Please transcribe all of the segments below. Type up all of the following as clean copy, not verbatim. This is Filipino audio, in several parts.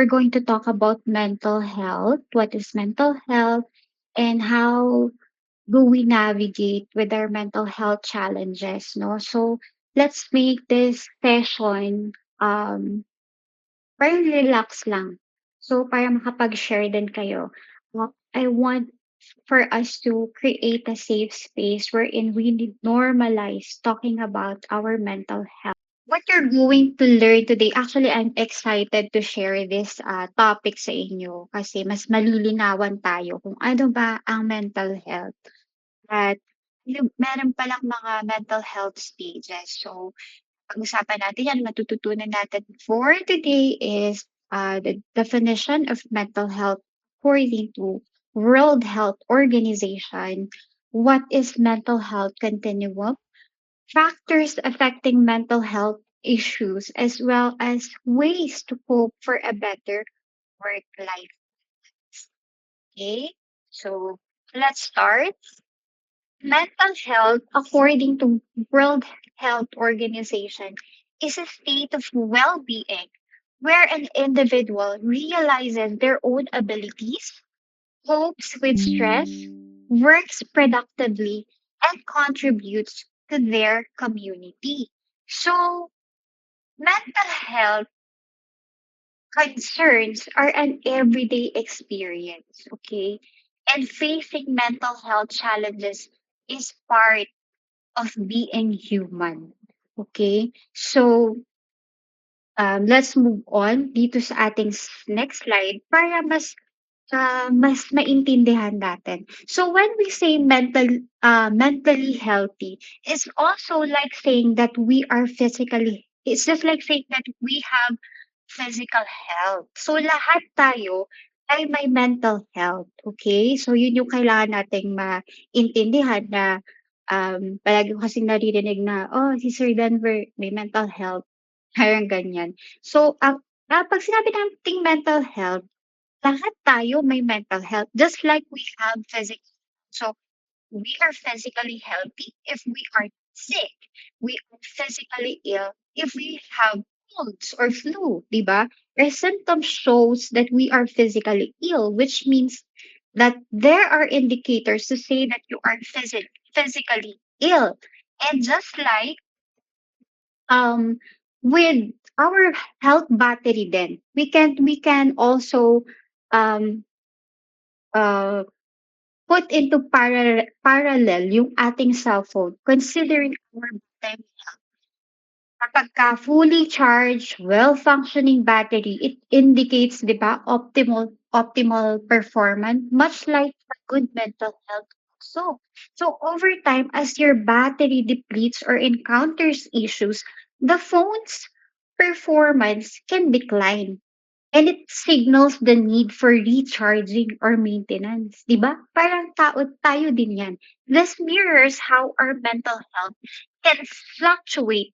we're going to talk about mental health. What is mental health and how do we navigate with our mental health challenges, no? So let's make this session parang relax lang. So para makapag-share din kayo. I want for us to create a safe space wherein we normalize talking about our mental health. What you're going to learn today, actually, I'm excited to share this topic sa inyo kasi mas malilinawan tayo kung ano ba ang mental health. At meron palang mga mental health stages. So, pag-usapan natin yan, matututunan natin for today is the definition of mental health according to World Health Organization. What is mental health continuum? Factors affecting mental health issues, as well as ways to cope for a better work life. Okay, so let's start. Mental health, according to World Health Organization, is a state of well-being where an individual realizes their own abilities, copes with stress, works productively, and contributes to their community. So, mental health concerns are an everyday experience, okay? And facing mental health challenges is part of being human. Okay? So, let's move on dito sa ating next slide para mas maintindihan natin. So when we say mentally healthy, it's also like saying that we are physically, it's just like saying that we have physical health. So lahat tayo ay may mental health, okay? So yun yung kailangan nating maintindihan na palagi ko kasing naririnig na, oh, si Sir Denver may mental health, parang ganyan. So, pag sinabi nating mental health, lahat tayo may mental health just like we have physical. So, we are physically healthy if we are sick. We are physically ill if we have colds or flu, di ba? Our symptoms shows that we are physically ill, which means that there are indicators to say that you are physically ill. And just like um with our health battery then, we can also um uh put into parallel yung ating cellphone considering our battery. Kapagka fully charged, well-functioning battery, it indicates, 'di ba, optimal performance, much like for good mental health also. So over time, as your battery depletes or encounters issues, the phone's performance can decline. And it signals the need for recharging or maintenance, 'di ba? Parang tayo din 'yan. This mirrors how our mental health can fluctuate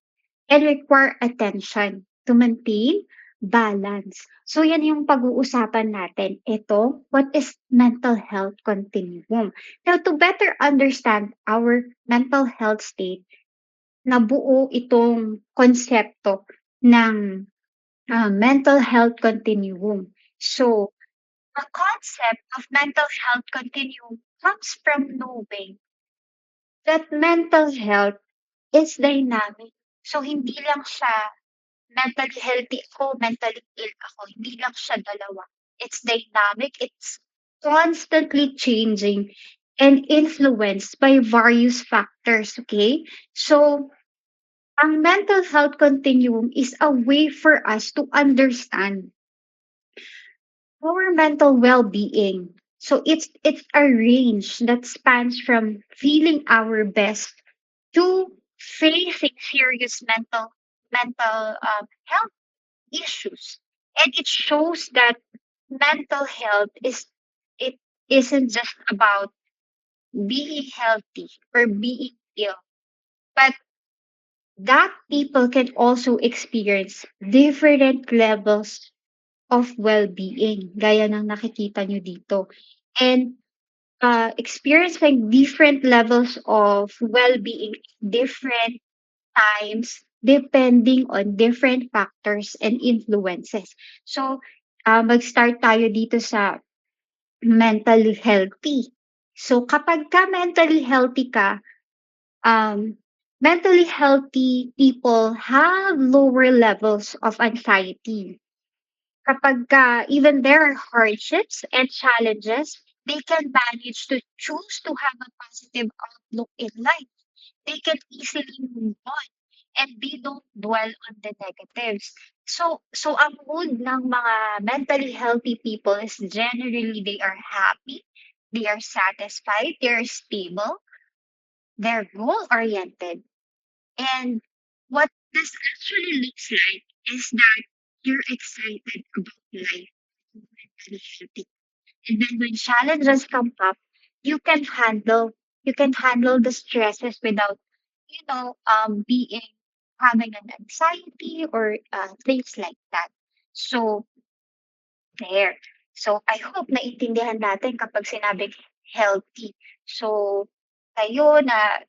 and require attention to maintain balance. So yan yung pag-uusapan natin. Ito, what is mental health continuum? Now, to better understand our mental health state, nabuo itong konsepto ng mental health continuum. So, the concept of mental health continuum comes from knowing that mental health is dynamic. So, hindi lang siya mentally healthy ako, mentally ill ako. Hindi lang siya dalawa. It's dynamic. It's constantly changing and influenced by various factors. Okay? So, ang mental health continuum is a way for us to understand our mental well-being. So it's a range that spans from feeling our best to facing serious mental health issues. And it shows that mental health is it isn't just about being healthy or being ill, but that people can also experience different levels of well-being, gaya ng nakikita nyo dito. And experiencing different levels of well-being, different times, depending on different factors and influences. So, mag-start tayo dito sa mentally healthy. So kapag ka mentally healthy ka, mentally healthy people have lower levels of anxiety. Kapagka even there are hardships and challenges, they can manage to choose to have a positive outlook in life. They can easily move on and they don't dwell on the negatives. So ang mood ng mga mentally healthy people is generally they are happy, they are satisfied, they are stable, they're goal oriented. And what this actually looks like is that you're excited about life, mentally healthy. And then when challenges come up, you can handle you can handle the stresses without, being having an anxiety or things like that. So there. So I hope naintindihan natin kapag sinabing healthy. So kayo na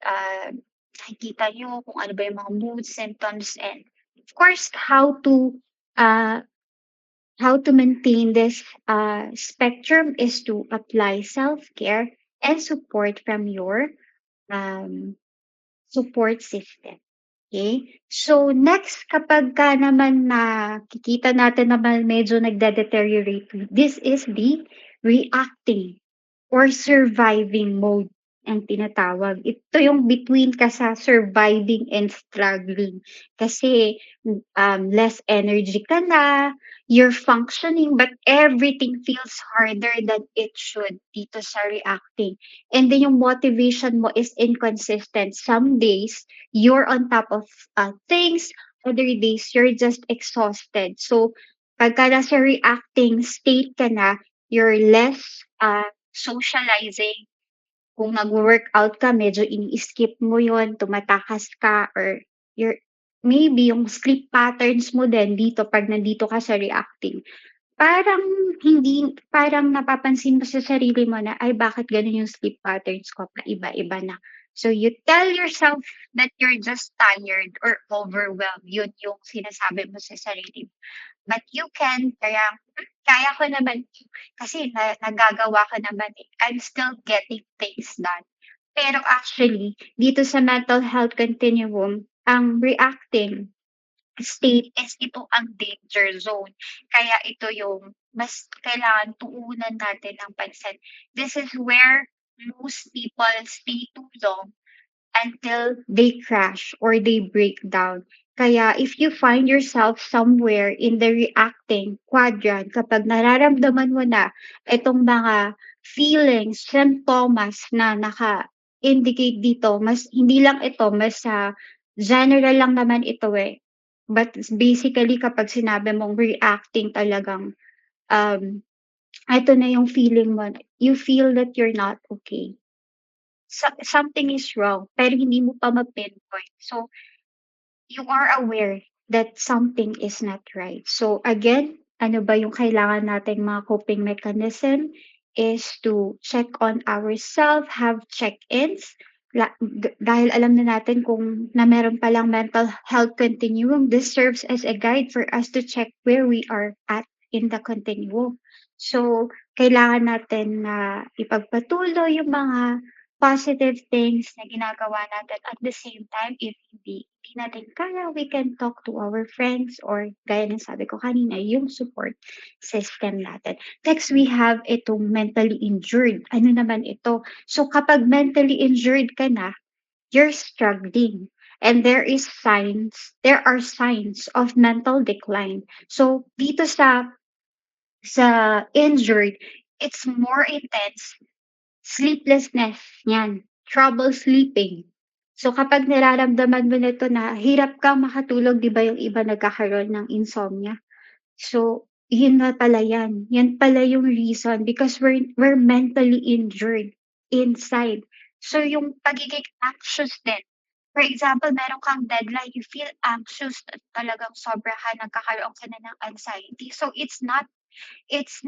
nakikita nyo kung ano ba yung mga mood symptoms and of course uh, how to maintain this spectrum is to apply self-care and support from your um, support system. Okay? So next, kapag ka naman nakikita natin naman medyo nagde-deteriorate, this is the reacting or surviving mode ang tinatawag. Ito yung between ka sa surviving and struggling. Kasi less energy ka na, you're functioning, but everything feels harder than it should dito sa reacting. And then yung motivation mo is inconsistent. Some days, you're on top of things, other days, you're just exhausted. So, pagka nasa reacting state ka na, you're less socializing. Kung nagwo-workout ka medyo ini-skip mo yon, tumatakas ka or your maybe yung sleep patterns mo din dito 'pag nandito ka sa reacting, parang parang napapansin mo sa sarili mo na, "Ay bakit gano'n yung sleep patterns ko, paiba-iba na." So you tell yourself that you're just tired or overwhelmed, yun yung sinasabi mo sa sarili mo. But you can, kaya ko naman 'to, kasi nagagawa ko naman, eh. I'm still getting things done. Pero actually, dito sa mental health continuum, ang reacting state is ito ang danger zone. Kaya ito yung mas kailangan tuunan natin ng pansin. This is where most people stay too long until they crash or they break down. Kaya if you find yourself somewhere in the reacting quadrant, kapag nararamdaman mo na itong mga feelings, symptoms na naka-indicate dito, mas hindi lang ito, mas general lang naman ito eh. But basically kapag sinabi mong reacting talagang, um, ito na yung feeling mo, you feel that you're not okay. Something is wrong pero hindi mo pa ma-pinpoint. So, you are aware that something is not right. So again, ano ba yung kailangan nating mga coping mechanism is to check on ourselves, have check-ins. Dahil alam na natin kung na meron palang mental health continuum, this serves as a guide for us to check where we are at in the continuum. So, kailangan natin na ipagpatuloy yung mga positive things na ginagawa natin at the same time if hindi natin kaya, we can talk to our friends or gaya ng sabi ko kanina, yung support system natin. Next, we have itong mentally injured. Ano naman ito? So kapag mentally injured ka na, you're struggling. And there are signs of mental decline. So dito sa injured, it's more intense. Sleeplessness, 'yan, trouble sleeping. So, kapag nararamdaman mo nito na hirap kang makatulog, 'di ba yung iba nagkakaroon ng insomnia? So, yun na pala 'yan. 'Yan pala yung reason because we're mentally injured inside. So, yung pagiging anxious din. For example, meron kang deadline, you feel anxious, talagang sobrahan, nagkakaroon ka na ng anxiety. So, it's not it's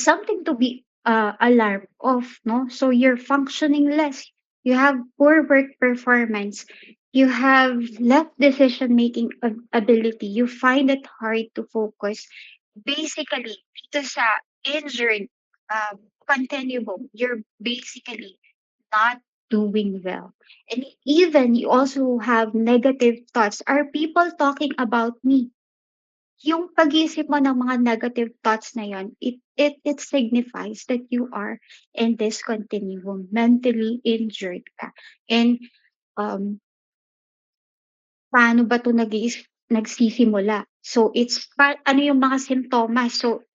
something to be alarmed of, no? So you're functioning less. You have poor work performance. You have less decision making ability. You find it hard to focus. Basically, dito sa injured continuum, you're basically not doing well. And even you also have negative thoughts. Are people talking about me? Yung pag-iisip mo ng mga negative thoughts na yun, it signifies that you are in this continuum, mentally injured ka. And um, paano ba 'to nagsisimula? So, ano yung mga simptomas? So,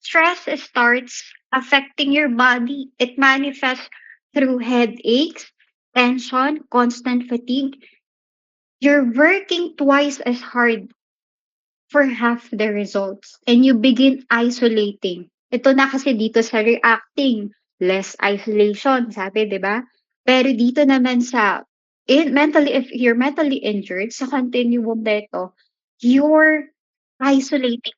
stress starts affecting your body. It manifests through headaches, tension, constant fatigue. You're working twice as hard for half the results and you begin isolating. Ito na kasi dito sa reacting, less isolation, sabi, 'di ba? Pero dito naman sa mentally, if you're mentally injured, sa continuum nito, you're isolating,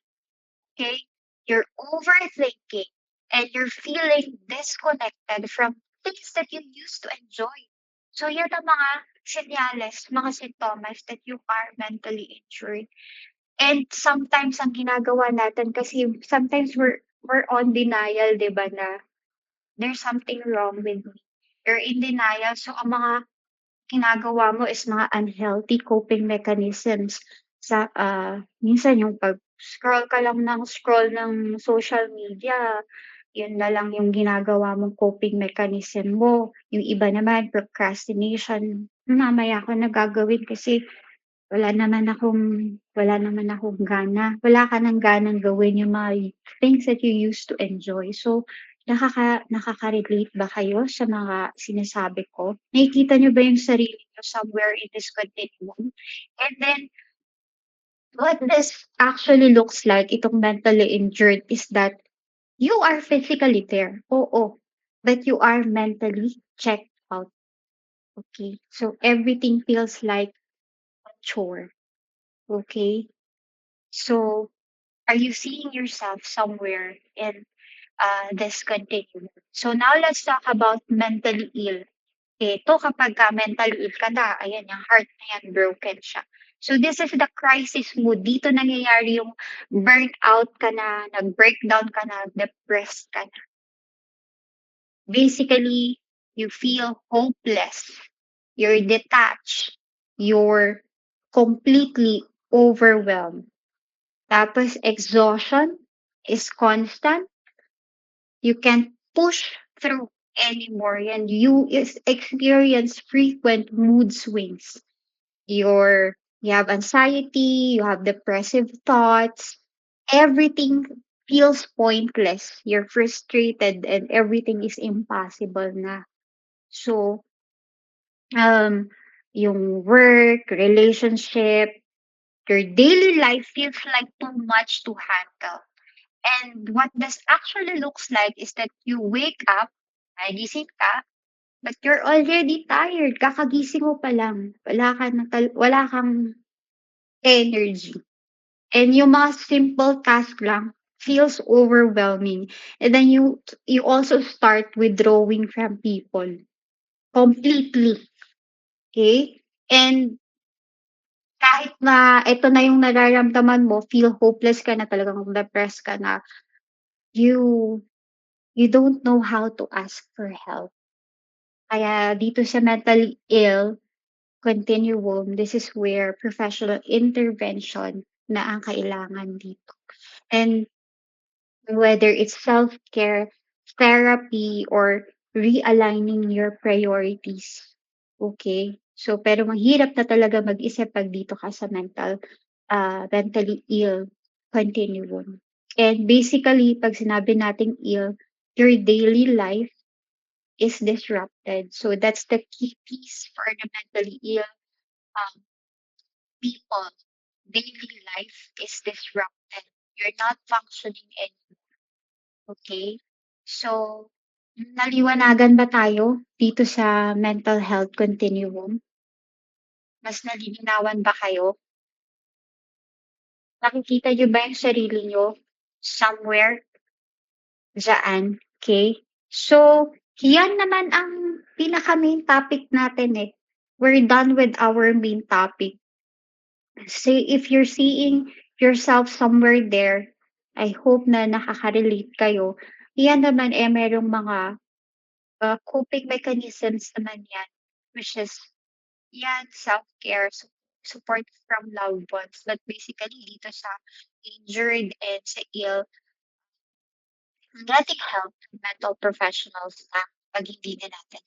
okay? You're overthinking and you're feeling disconnected from things that you used to enjoy. So, yan ang mga senyales, mga sintomas that you are mentally injured. And sometimes ang ginagawa natin kasi sometimes we're on denial, 'di ba, na there's something wrong with me. You're in denial, so ang mga ginagawa mo is mga unhealthy coping mechanisms sa, minsan yung pag-scroll ka lang ng scroll ng social media, yun na lang yung ginagawa mong coping mechanism mo. Yung iba naman procrastination, "Mamaya ko na gagawin kasi wala naman akong gana." Wala ka ng ganang gawin yung mga things that you used to enjoy. So, nakaka-relate ba kayo sa mga sinasabi ko? Nakikita niyo ba yung sarili niyo somewhere in this continuum? And then, what this actually looks like, itong mentally injured, is that you are physically there, oo, but you are mentally checked out, okay? So, everything feels like a chore, okay? So, are you seeing yourself somewhere in this continuum? So now let's talk about mentally ill. Ito kapag ka mentally ill ka na, ayan, yung heart na yan, broken siya. So this is the crisis mood. Dito nangyayari yung burnout ka na, nag-breakdown ka na, depressed ka na. Basically, you feel hopeless. You're detached. You're completely overwhelmed. Tapos exhaustion is constant. You can't push through anymore and you experience frequent mood swings. You have anxiety, you have depressive thoughts, everything feels pointless. You're frustrated and everything is impossible na. So, um, yung work, relationship, your daily life feels like too much to handle. And what this actually looks like is that you wake up, nagising ka, but you're already tired. Kakagising mo pa lang. Wala kang energy. And yung mga simple task lang feels overwhelming. And then you also start withdrawing from people completely. Okay? And kahit na ito na yung nararamdaman mo, feel hopeless ka na, talagang depressed ka na, you you don't know how to ask for help. Kaya dito sa mentally ill continuum, this is where professional intervention na ang kailangan dito. And whether it's self-care, therapy, or realigning your priorities. Okay? So, pero mahirap na talaga mag-isip 'pag dito ka sa mentally ill continuum. And basically, 'pag sinabi nating ill, your daily life is disrupted. So that's the key piece for the mentally ill um, people. Daily life is disrupted. You're not functioning anymore. Okay? So, naliwanagan ba tayo dito sa mental health continuum? Mas nalilinawan ba kayo? Nakikita niyo ba yung sarili niyo somewhere diyaan? Okay? So, yan naman ang pinaka main topic natin eh. we're done with our main topic. Say if you're seeing yourself somewhere there, I hope na nakaka-relate kayo. Yan naman, eh, merong mga, coping mechanisms naman yan, which is yan, self-care, support from loved ones. But basically dito sa injured and sa ill, getting help from mental professionals na 'pag hindi na natin.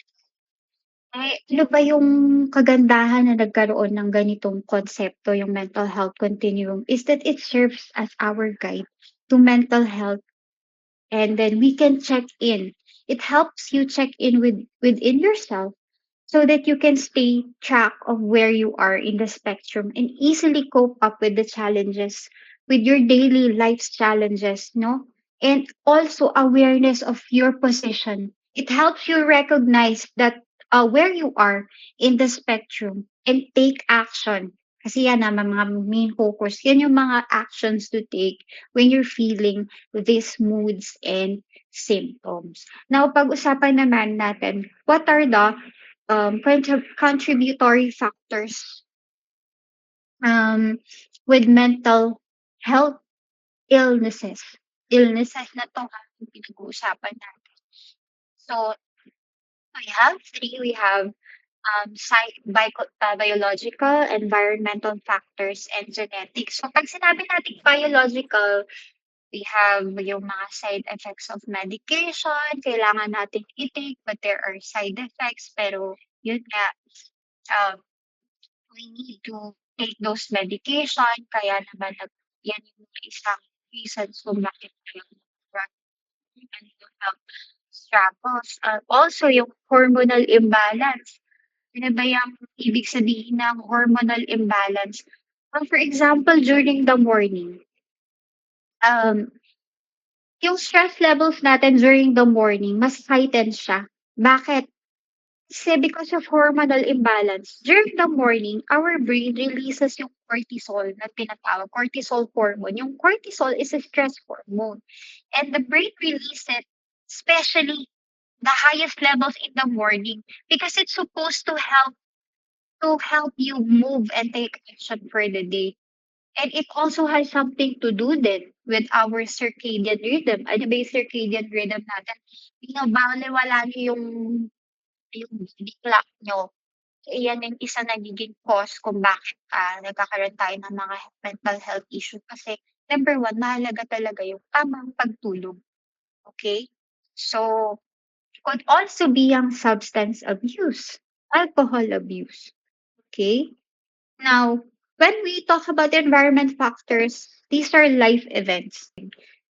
Ano ba yung kagandahan na nagkaroon ng ganitong konsepto, yung mental health continuum, is that it serves as our guide to mental health, and then we can check in. It helps you check in within yourself so that you can stay track of where you are in the spectrum and easily cope up with the challenges, with your daily life's challenges, no? And also awareness of your position. It helps you recognize that, where you are in the spectrum and take action. Kasi yan naman mga main focus. Yan yung mga actions to take when you're feeling these moods and symptoms. Now, pag-usapan naman natin, what are the contributory factors, um, with mental health illnesses. Illnesses na 'to ha, yung pinag-uusapan natin. So, we have 3. We have, biological, environmental factors, and genetics. So, 'pag sinabi nating biological, we have yung mga side effects of medication, kailangan nating i-take but there are side effects. Pero yun nga, um we need to take those medication kaya naman yan yung mga isang reasons kung bakit tayo mental health struggles. Also yung hormonal imbalance. Ano ba yung ibig sabihin ng hormonal imbalance? For example, during the morning, um, yung stress levels natin during the morning, mas heightened siya. Bakit? Kasi because of hormonal imbalance, during the morning, our brain releases yung cortisol na tinatawag, cortisol hormone. Yung cortisol is a stress hormone. And the brain releases it, especially the highest levels in the morning, because it's supposed to help you move and take action for the day. And it also has something to do din with our circadian rhythm. Ano ba yung circadian rhythm natin? Binabalewala niyo yung body clock niyo. Iyan yung isa nagiging cause kung bakit, nagkakaroon tayo ng mga mental health issue kasi number one, mahalaga talaga yung tamang pagtulog, okay? So, could also be yung substance abuse, alcohol abuse, okay? Now, when we talk about environment factors, these are life events.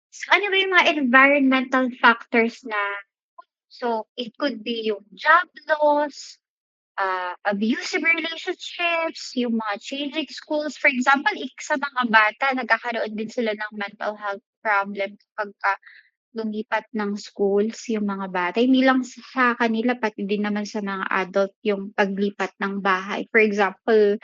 So, ano ba yung mga environmental factors na, so it could be yung job loss, abusive relationships, yung mga changing schools. For example, sa mga bata, nagkakaroon din sila ng mental health problem kapagka lumipat ng schools yung mga bata. Hindi lang sa kanila, pati din naman sa mga adult yung paglipat ng bahay. For example,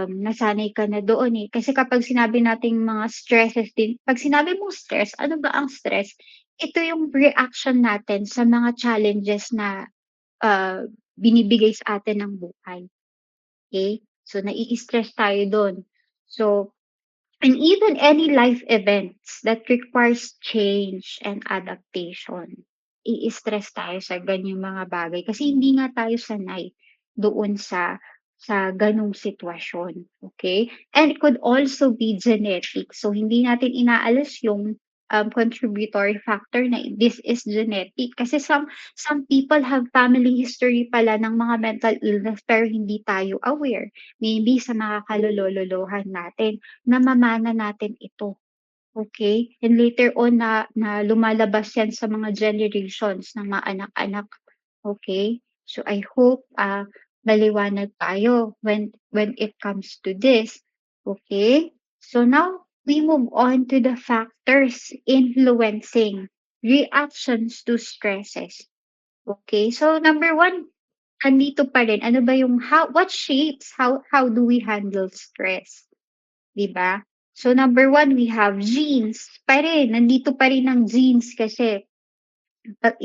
nasanay ka na doon eh. Kasi kapag sinabi nating mga stresses din, pag sinabi mong stress, ano ba ang stress? Ito yung reaction natin sa mga challenges na binibigay sa atin ng buhay, okay? So, nai-stress tayo dun. So, and even any life events that requires change and adaptation, i-stress tayo sa ganyang mga bagay kasi hindi nga tayo sanay doon sa gano'ng sitwasyon, okay? And it could also be genetic. So, hindi natin inaalis yung, contributory factor na this is genetic kasi some people have family history pala ng mga mental illness pero hindi tayo aware. Maybe sa mga kalolololohan natin namamana natin ito, okay? And later on na lumalabas yan sa mga generations ng mga anak-anak, okay? So I hope, maliwanag tayo when it comes to this, okay? So now we move on to the factors influencing reactions to stresses, okay? So number one, andito pa rin, ano ba yung what shapes how do we handle stress? 'Di ba? So number one, we have genes pa rin, nandito pa rin ang genes kasi 'pag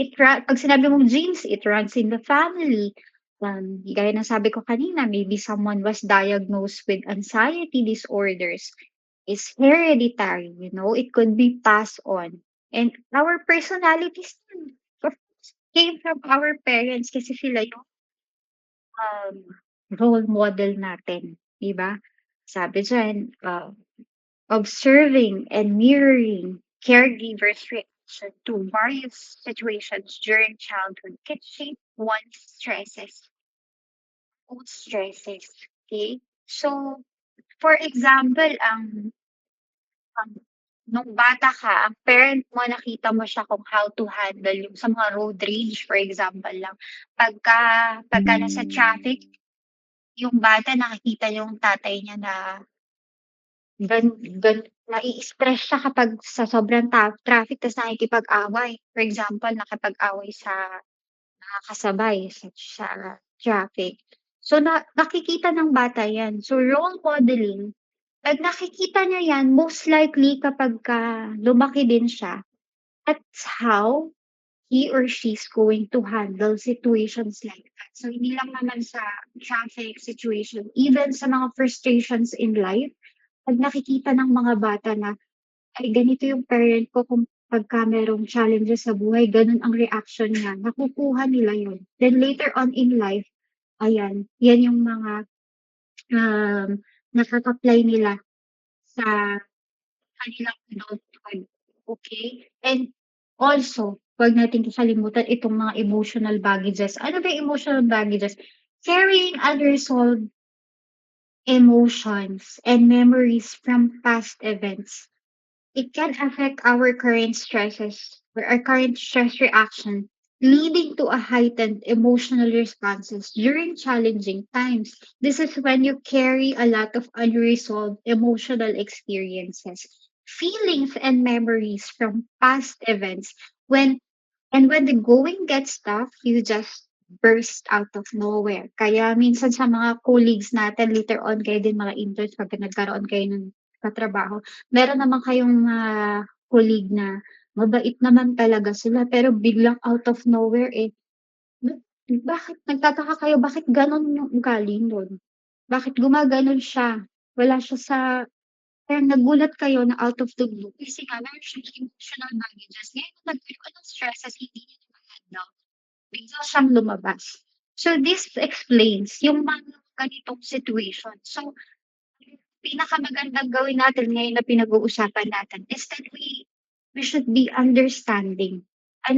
sinabi mong genes, it runs in the family. Gaya ng sabi ko kanina, maybe someone was diagnosed with anxiety disorders. Is hereditary, it could be passed on. And our personalities too, of course, came from our parents kasi sila yung um, role model natin, 'di ba? Sabi diyan, observing and mirroring caregivers' reaction to various situations during childhood can shape one's stresses. Okay? So, for example, ang nung bata ka, ang parent mo nakita mo siya kung how to handle yung sa mga road rage, for example lang. Pagka pagka nasa traffic, yung bata nakikita yung tatay niya na gan gan nai-stress siya kapag sa sobrang traffic ta's nakikipag-away. For example, nakipag-away sa nakakasabay sa traffic. So, nakikita ng bata 'yan. So, role modeling, 'pag nakikita niya 'yan, most likely kapagka lumaki din siya, that's how he or she is going to handle situations like that. So, hindi lang naman sa traffic situation, even sa mga frustrations in life, 'pag nakikita ng mga bata na, "Ay, ganito yung parent ko kung pagka merong challenges sa buhay, gano'n ang reaction niya." Nakukuha nila yun. Then later on in life, ayan, yan yung mga, um, nasa-apply nila sa kanilang adulthood, okey? And also, 'wag nating kakalimutan itong mga emotional baggages. Ano ba yung emotional baggages? Carrying unresolved emotions and memories from past events. It can affect our current stresses or our current stress reaction, leading to a heightened emotional responses during challenging times. This is when you carry a lot of unresolved emotional experiences, feelings, and memories from past events. When the going gets tough, you just burst out of nowhere. Kaya minsan sa mga colleagues natin, later on kayo din mga interns pagka nagkaroon kayo ng katrabaho, meron naman kayong colleague na mabait naman talaga sila pero biglang out of nowhere, ba bakit nagtataka kayo bakit gano'n yung ugali nun? Bakit gumaganon siya? Wala siya sa Parang nagulat kayo na out of the blue kasi nga meron siyang emotional baggages. Ngayon na nagkaroon ng stresses hindi niya na ma-handle, bigla siyang lumabas. So this explains yung mga ganitong situation. So, yung pinakamagandang gawin natin ngayon na pinag-uusapan natin is that we should be understanding and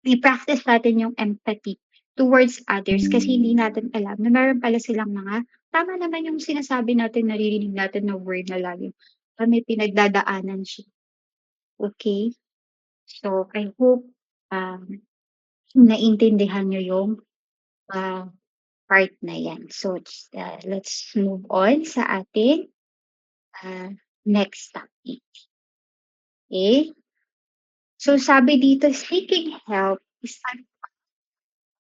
i-practice natin yung empathy towards others kasi hindi natin alam na meron pala silang mga tama naman yung sinasabi natin, naririnig natin na word na lagi, may pinagdadaanan siya, okey? So, I hope, naintindihan niyo yung, ah, part na 'yan. So, let's move on sa ating, next topic, okey? So, sabi dito, seeking help is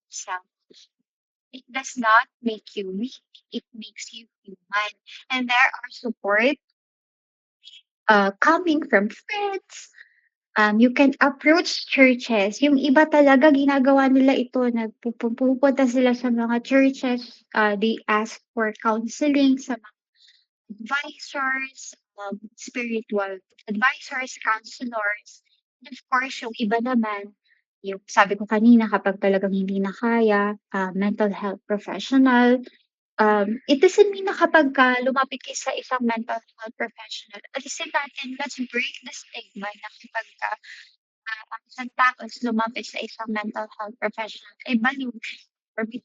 unselfish. It does not make you weak, it makes you human. And there are support coming from friends. You can approach churches. Yung iba talaga ginagawa nila ito, pumupunta sila sa mga churches, they ask for counseling sa mga advisors, spiritual advisors, counselors. And of course, yung iba naman, yung sabi ko kanina, kapag talagang hindi na kaya, mental health professional. It doesn't mean na kapagka lumapit kayo sa isang mental health professional, alisin natin, let's break the stigma na kapagka, ang isang tao is lumapit sa isang mental health professional ay baliw or may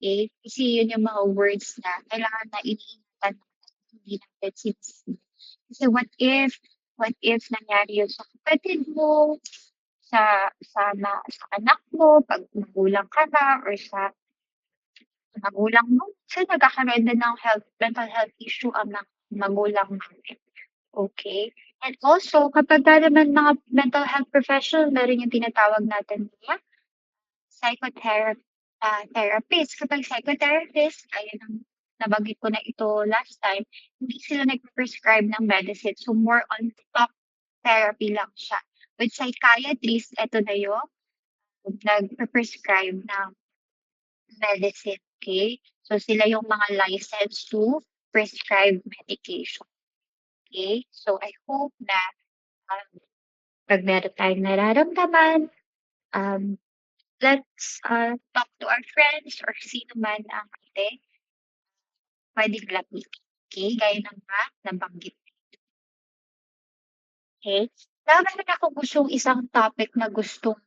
okay? Kasi yun yung mga words na kailangan na iniingatan natin, hindi natin Kasi what if nangyari yun sa kapatid mo, sa anak mo 'pag magulang ka na or sa magulang mo, kasi nagkakaroon din ng mental health issue ang mga magulang natin, okey? And also kapagka naman mga mental health professional meron yung tinatawag natin na therapist. Kapag psychotherapist, gaya ng nabanggit ko na ito last time, hindi sila nagpe-prescribe ng medicine. So, more on talk therapy lang siya. With psychiatrist, eto na yung nagpe-prescribe ng medicine, okay? So, sila yung mga licensed to prescribe medication, okay? So, I hope na, um, 'pag meron tayong nararamdaman, um, talk to our friends or sino man ang puwedeng lapitan, okay? Gaya ng mga nabanggit, okay? Now, meron akong gustong isang topic na gustong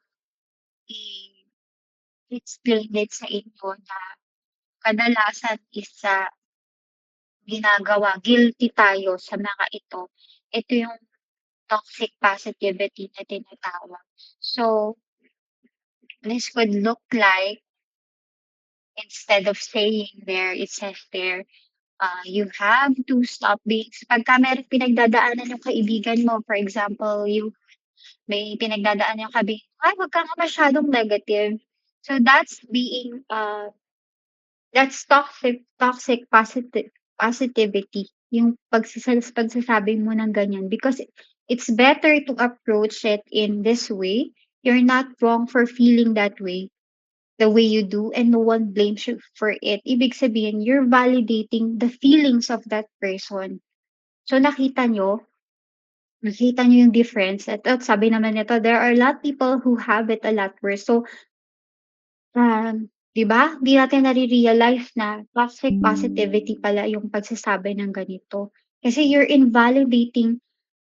i-explain din sa inyo na kadalasan is ginagawa, guilty tayo sa mga ito. Ito yung toxic positivity na tinatawag. So, this would look like, instead of saying there, it says there, you have to stop being, pagka meron pinagdadaanan yung kaibigan mo, for example, you may pinagdadaanan yung kaibigan, ay, wag ka nga masyadong negative. So that's positivity, yung pagsasabi mo ng ganyan, because it's better to approach it in this way. You're not wrong for feeling that way, the way you do, and no one blames you for it. Ibig sabihin, you're validating the feelings of that person. So nakita niyo yung difference. At sabi naman nito, there are a lot people who have it a lot worse. So, 'di ba, 'di natin nare-realize na toxic positivity pala yung pagsasabi ng ganito. Kasi you're invalidating,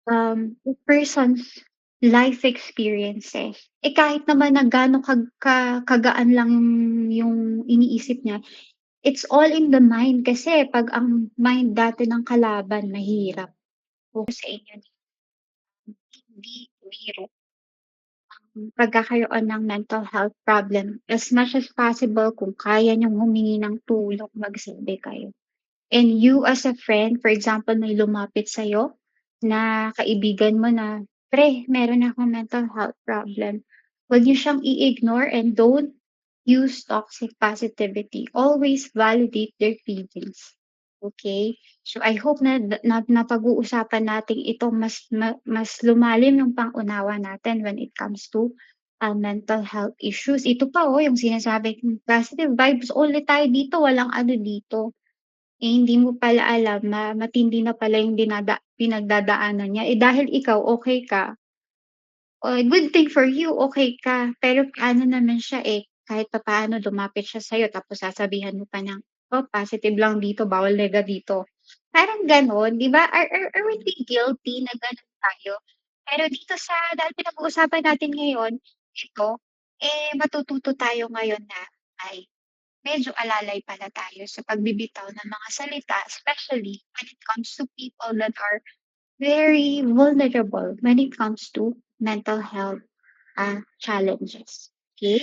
the person's life experiences. Eh, kahit naman na gaano kagaan lang yung iniisip niya, it's all in the mind kasi 'pag ang mind dati ng kalaban mahirap. Sa inyo, hindi biro pagkakaroon ng mental health problem. As much as possible, kung kaya niyong humingi ng tulong, magsabi kayo. And you as a friend, for example, may lumapit sa'yo na kaibigan mo na, "Pre, meron akong mental health problem." Huwag niyo siyang i-ignore and don't use toxic positivity. Always validate their feelings. Okay? So I hope na napag-uusapan natin ito mas lumalim yung pang-unawa natin when it comes to, mental health issues. Ito pa, oh, yung sinasabi kong positive vibes only tayo dito, walang ano dito. Eh, hindi mo pala alam na matindi na pala yung pinagdadaanan niya. Eh, dahil ikaw okey ka, oh, good thing for you, okey ka. Pero paano naman siya, eh, kahit papaano lumapit siya sa'yo tapos sasabihan mo pa ng, "Oh, positive lang dito, bawal nega dito." Parang gano'n, 'di ba? Are we guilty na gano'n tayo? Pero dito dahil pinag-uusapan natin ngayon ito, eh, matututo tayo ngayon na, ay, medyo alalay pala tayo sa pagbibitaw ng mga salita, especially when it comes to people that are very vulnerable when it comes to mental health, challenges. Okay?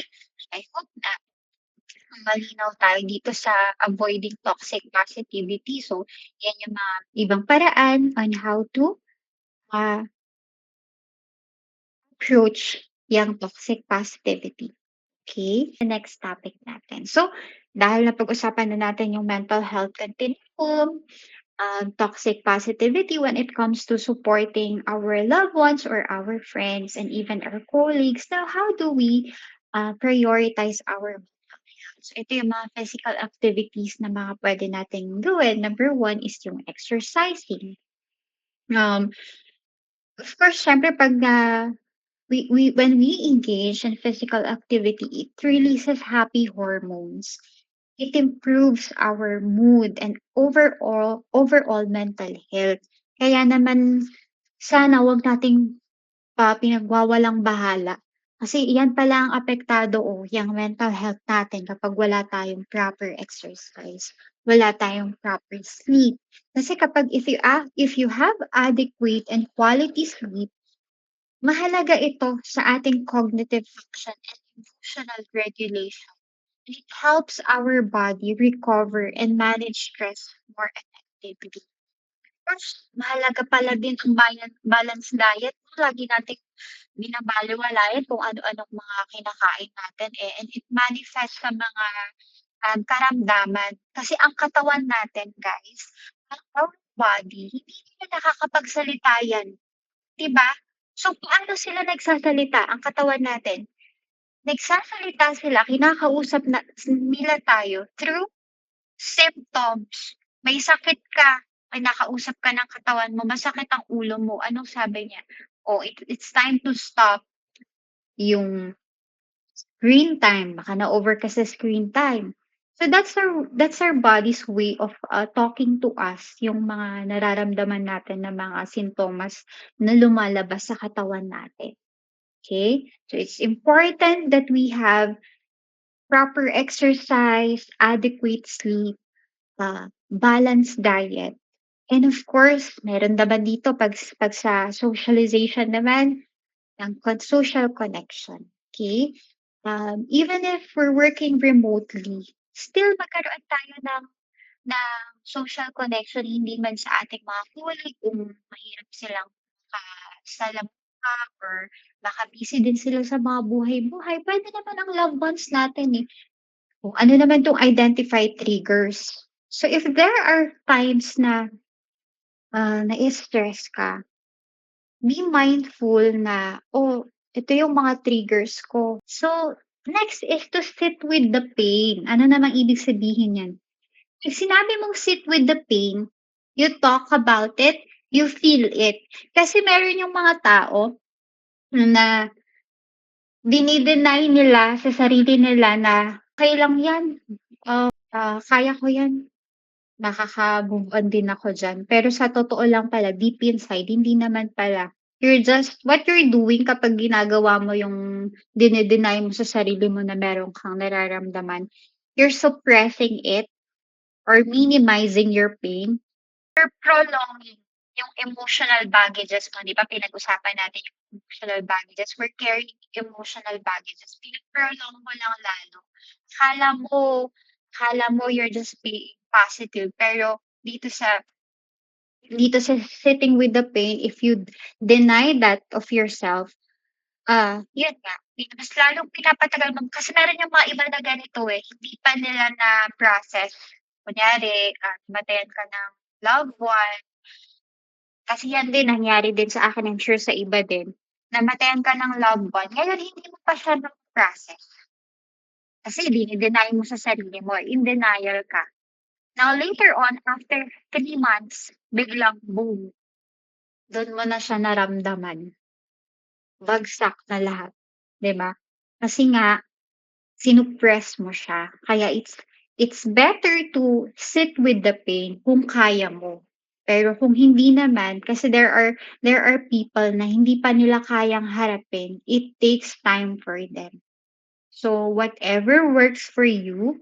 I hope na malinaw tayo dito sa avoiding toxic positivity. So, yan yung mga ibang paraan on how to, uh, approach yung toxic positivity. Okay? The next topic natin. So, dahil napag-usapan na natin yung mental health continuum, toxic positivity when it comes to supporting our loved ones or our friends and even our colleagues. Now, how do we, prioritize our mental health? So, ito yung mga physical activities na mga pwede nating gawin. Number one is yung exercising. Um, of course, syempre pag when we engage in physical activity, it releases happy hormones. It improves our mood and overall mental health. Kaya naman sana 'wag nating pinagwawalang bahala. Kasi iyan pala ang apektado o yang mental health natin kapag wala tayong proper exercise, wala tayong proper sleep. Kasi kapag if you have adequate and quality sleep, mahalaga ito sa ating cognitive function and emotional regulation. It helps our body recover and manage stress more effectively. First, mahalaga pala din ang balanced diet. Lagi nating binabalewalayan kung ano-anong mga kinakain natin, eh, and it manifests sa mga, karamdaman. Kasi ang katawan natin, guys, our body, hindi nila nakakapagsalita yan, 'di ba? So, paano sila nagsasalita, ang katawan natin? Nagsasalita sila, kinakausap na nila tayo through symptoms. May sakit ka, kinakausap ka ng katawan mo, masakit ang ulo mo, anong sabi niya? "Oh, it's time to stop yung screen time, baka na-over ka sa screen time." So that's our body's way of, talking to us, yung mga nararamdaman natin na mga sintomas na lumalabas sa katawan natin, okay. So it's important that we have proper exercise, adequate sleep, balanced diet, and of course meron naman dito 'pag sa socialization naman, ng social connection, okay. Even if we're working remotely, still magkaroon tayo ng social connection hindi man sa ating mga colleague kung mahirap silang makasalamuha or baka busy din sila sa mga buhay-buhay, puwede naman ang loved ones natin, eh. Kung ano naman 'tong identified triggers. So if there are times na, nai-stress ka, be mindful na, "Oh, ito yung mga triggers ko." So, next is to sit with the pain. Ano namang ibig sabihin niyan? 'Pag sinabi mong sit with the pain, you talk about it, you feel it. Kasi meron yung mga tao na dini-deny nila sa sarili nila na, "Okey lang 'yan, kaya ko 'yan." Makaka-move on din ako diyan. Pero sa totoo lang pala deep inside hindi naman pala. You're just what you're doing kapag ginagawa mo yung dine-deny mo sa sarili mo na meron kang nararamdaman, you're suppressing it or minimizing your pain. You're prolonging yung emotional baggages mo, 'di ba pinag-usapan natin yung emotional baggages, we're carrying emotional baggages, pino-prolong mo lang lalo. Akala mo akala mo you're just being positive pero dito sa sitting with the pain, if you deny that of yourself, yun nga, mas lalong pinapatagal mo kasi meron yung mga iba na ganito, eh, hindi pa nila na-process. Kunyari, namatayan ka ng loved one, kasi yan din nangyari din sa akin, I'm sure sa iba din. Namatayan ka ng loved one, ngayon hindi mo pa siya na-process kasi dini-deny mo sa sarili mo, in denial ka. Now later on, after 3 months, biglang boom, dun mo na siya naramdaman. Bagsak na lahat, 'di ba? Kasi nga sinupress mo siya kaya it's better to sit with the pain kung kaya mo. Pero kung hindi naman kasi there are people na hindi pa nila kayang harapin, it takes time for them. So whatever works for you,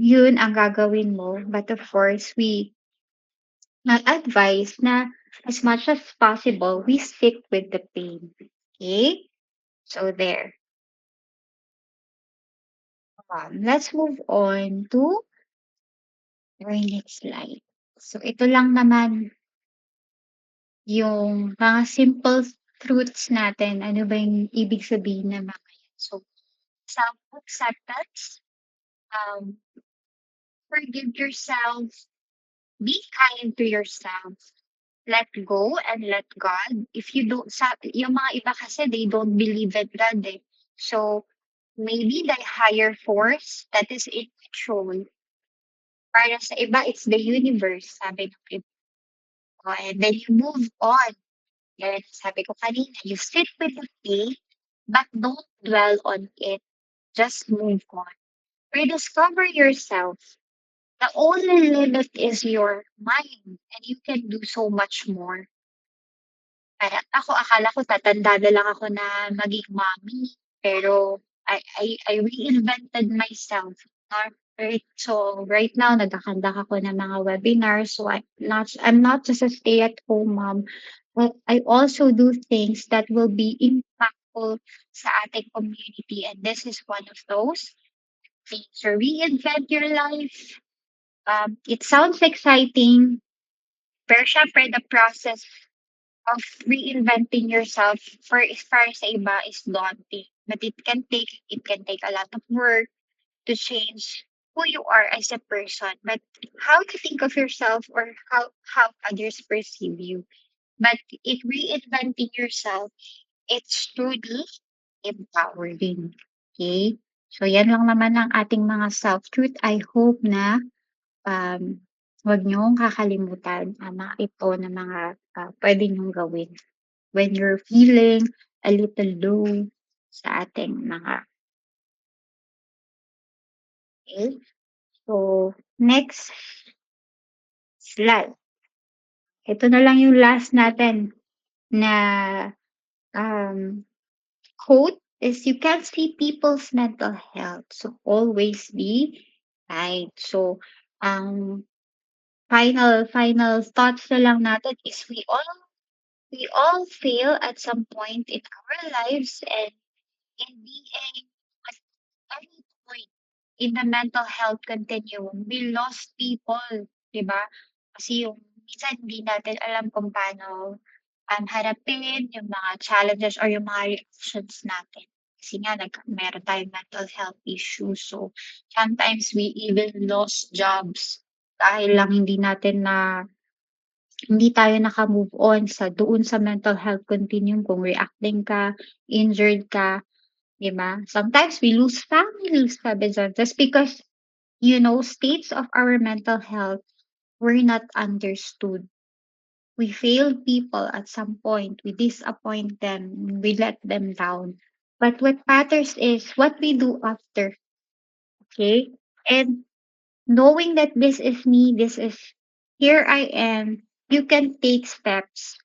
yun ang gagawin mo. But of course, we advise na as much as possible, we sit with the pain. Okay? So there. Let's move on to our next slide. So ito lang naman yung mga simple truths natin. Ano ba yung ibig sabihin ng mga yan? So, self-acceptance, um, forgive yourself, be kind to yourself, let go and let God. If you don't, yung mga iba kasi they don't believe in God, eh. So, maybe the higher force that is in control. Para sa iba, it's the universe, sabi ng iba. And then you move on. Gaya ng sabi ko kanina, you sit with the pain, but don't dwell on it. Just move on. Rediscover yourself. The only limit is your mind, and you can do so much more. Kaya ako akala ko tatanda na lang ako na maging mommy, pero I reinvented myself, right? So, right now nagko-conduct ako ng mga webinars, so I'm not just a stay-at-home mom, but I also do things that will be impactful sa ating community, and this is one of those things. So, reinvent your life. It sounds exciting, pero siyempre the process of reinventing yourself for as far sa iba is daunting. But it can take a lot of work to change who you are as a person. But how you think of yourself or how others perceive you. But reinventing yourself, it's truly empowering. Okay? So yan lang naman ang ating mga self-truth. I hope na um, wag niyong kakalimutan ang mga ito na mga puwede niyong gawin when you're feeling a little low sa ating mga okay? So, next slide. Ito na lang yung last natin na um, quote is you can't see people's mental health. So, always be kind. So, ang final thoughts na lang natin is we all fail at some point in our lives and in being at any point in the mental health continuum, we lost people, 'di ba? Kasi yung minsan hindi natin alam kung paano, harapin yung mga challenges or yung mga reactions natin. Kasi nga meron tayong mental health issues. So, sometimes we even lost jobs dahil lang hindi tayo naka-move on sa doon sa mental health continuum kung reacting ka, injured ka, 'di ba? Sometimes we lose families sabi diyan just because, states of our mental health were not understood. We failed people at some point, we disappoint them, we let them down. But what matters is what we do after, okay? And knowing that this is me, this is here I am, you can take steps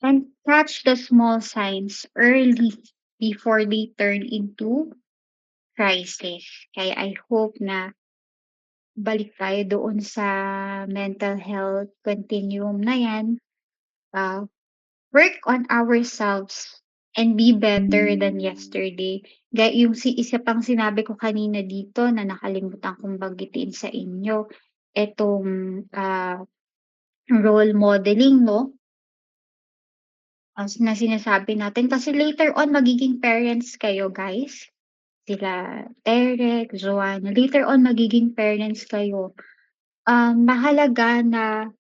and catch the small signs early before they turn into crisis. Kaya I hope na balik tayo doon sa mental health continuum na yan. Work on ourselves and be better than yesterday. Yung isa pang sinabi ko kanina dito na nakalimutan kong banggitin sa inyo, etong role modeling, no? Na sinasabi natin kasi later on magiging parents kayo guys. Sila Derek, Joanna, later on magiging parents kayo. Mahalaga na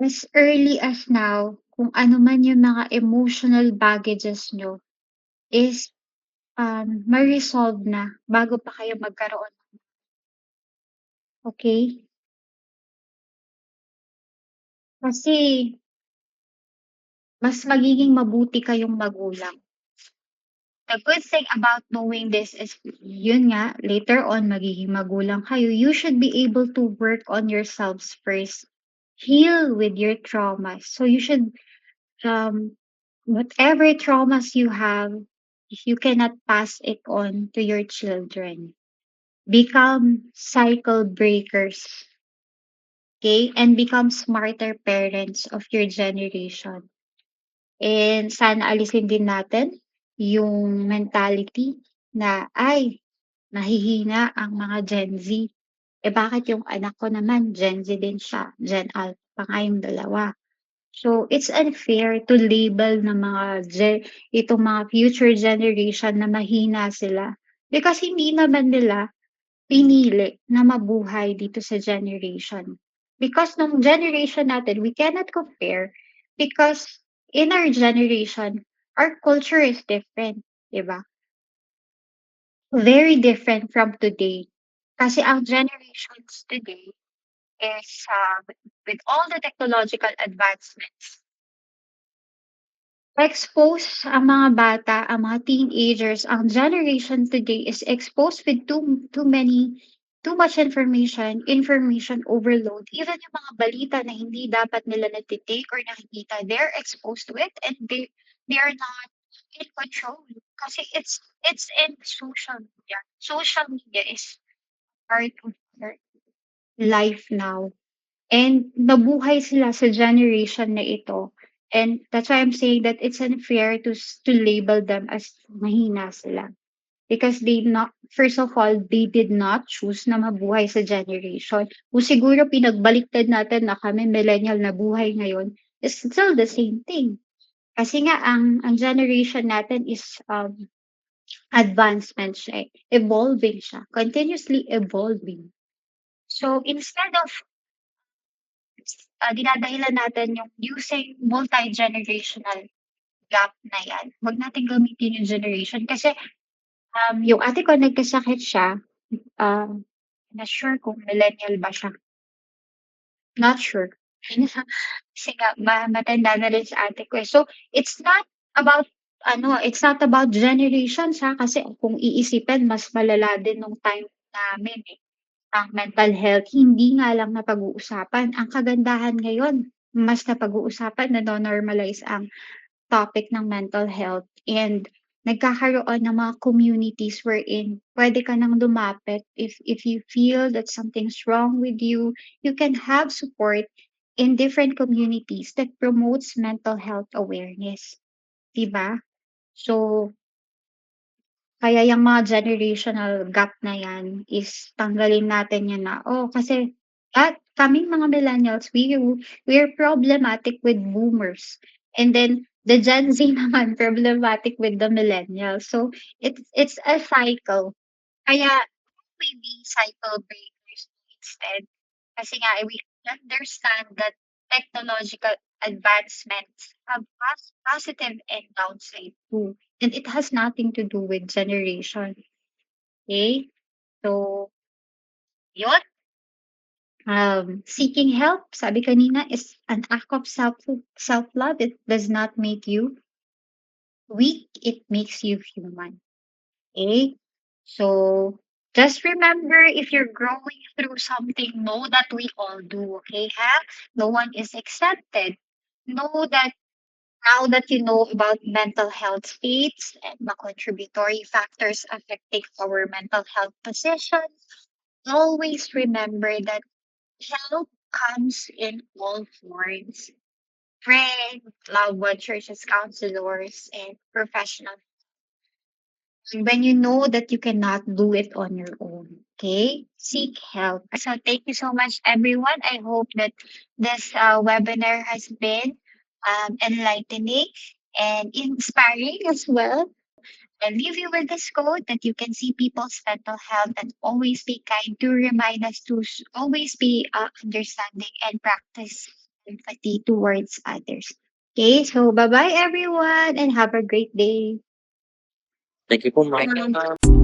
as early as now, kung ano man yung mga emotional baggages nyo is ma-resolve na bago pa kayo magkaroon, okay? Kasi mas magiging mabuti kayong magulang. The good thing about knowing this is, yun nga, later on magiging magulang kayo, you should be able to work on yourselves first. Heal with your traumas. So you should, whatever traumas you have, you cannot pass it on to your children. Become cycle breakers, okay? And become smarter parents of your generation. And sana alisin din natin yung mentality na, "Ay, mahihina ang mga Gen Z. Eh, bakit yung anak ko naman Gen Z din siya, Gen Alpha pa nga yung dalawa." So, it's unfair to label ng itong mga future generation na mahina sila because hindi naman nila pinili na mabuhay dito sa generation. Because nung generation natin, we cannot compare because in our generation, our culture is different, 'di ba? Very different from today. Kasi ang generations today is, with all the technological advancements, exposed ang mga bata, ang mga teenagers, ang generation today is exposed with too much information overload. Even yung mga balita na hindi dapat nila nati-take or nakikita, they're exposed to it and they are not in control kasi it's in social media. Social media is part of their life now. And nabuhay sila sa generation na ito. And that's why I'm saying that it's unfair to label them as mahina sila. Because first of all, they did not choose na mabuhay sa generation. Kung siguro pinagbaliktad natin na kami millennial na buhay ngayon, it's still the same thing. Kasi nga, ang generation natin is advancement siya eh. Evolving siya. Continuously evolving. So, instead of dinadahilan natin yung using multi-generational. gap na yan, wag nating gamitin yung generation kasi, yung ate ko nagkasakit siya, not sure kung millennial ba siya, not sure. Kasi nga matanda na rin si ate ko, eh. So, it's not about it's not about generations, ha, kasi kung iisipin mas malala din nung time namin, eh, ang mental health. Hindi nga lang napag-uusapan. Ang kagandahan ngayon mas napag-uusapan, nano-normalize ang topic ng mental health and nagkakaroon ng mga communities wherein puwede ka ng lumapit if you feel that something's wrong with you, you can have support in different communities that promotes mental health awareness, 'di ba? So, kaya yung mga generational gap na yan is tanggalin natin yan na, kasi at kaming mga millennials, we're problematic with boomers. And then the Gen Z naman problematic with the millennials. So it's a cycle. Kaya maybe cycle breakers instead. Kasi nga we understand that technological advancements have positive and downside too. And it has nothing to do with generation. Okay? So, yun. Seeking help, sabi kanina, is an act of self-love. It does not make you weak. It makes you human. Okay? So, just remember if you're growing through something, know that we all do. Okay? Ha? No one is accepted. Know that now that you know about mental health states and the contributory factors affecting our mental health position, always remember that help comes in all forms. Friends, loved ones, churches, counselors, and professionals. And when you know that you cannot do it on your own, okay? Seek help. So thank you so much, everyone. I hope that this webinar has been enlightening and inspiring as well. I'll leave you with this quote that you can see people's mental health and always be kind to remind us to always be understanding and practice empathy towards others. Okay, so bye bye everyone and have a great day. Thank you po, ma'am.